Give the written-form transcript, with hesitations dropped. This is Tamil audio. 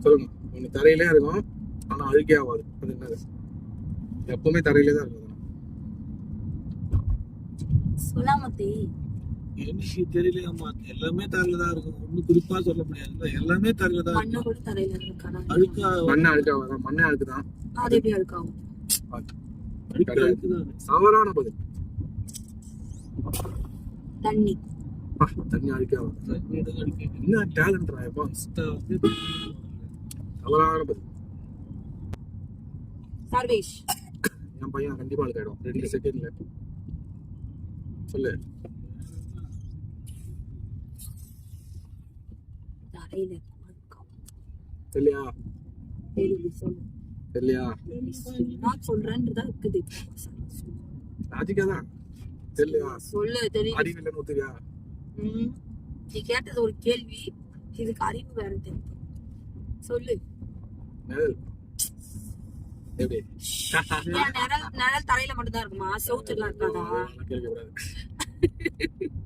சொல்லுங்க. ஒண்ணு தரையிலே இருக்கும், ஆனா அழுக்கே ஆகாது. அது என்னது? எப்பவுமே தரையிலே தான் இருக்கும். சொல்லாமத்தி எனக்கு தெரியலையாமா, எல்லாமே தரையில தான் இருக்கும். ஒண்ணு குறிப்பா சொல்ல முடியாது, எல்லாமே தரையில தான் மண்ணு கூட தரையில இருக்கா? அழுக்கா மண்ணு அழுக்காவாதான்? மண்ணே அழுக்குதான். அது எப்படி அழுக்காகும்? அழுக்குதான். தவறான பதில். தண்ணி. தண்ணி அழுக்காவாது. தண்ணி தான் அழுக்கு. என்ன டேலண்ட் ராயப்பா. தவறான பதில். சர்வேஷ். என் பையன் கண்டிப்பா அழுக்காயிடும் 2 செகண்ட்ல. சொல்லு. தரையில தெரியலையா? சொல்லு. தெரியலையா? நான் சொல்றேன்றதா இருக்குது. லாஜிக்கா தான். தெரியலையா? சொல்லு. தெரியும். அறிவில்லைன்னு ஒத்துவியா? நீ கேட்டது ஒரு கேள்வி, இதுக்கு அறிவு வேற தெரியும். சொல்லு. நிழல். எப்படி? நிழல் தரையில மட்டும் தான் இருக்குமா? செவுத்துல இருக்காதா? கேட்க கூடாது.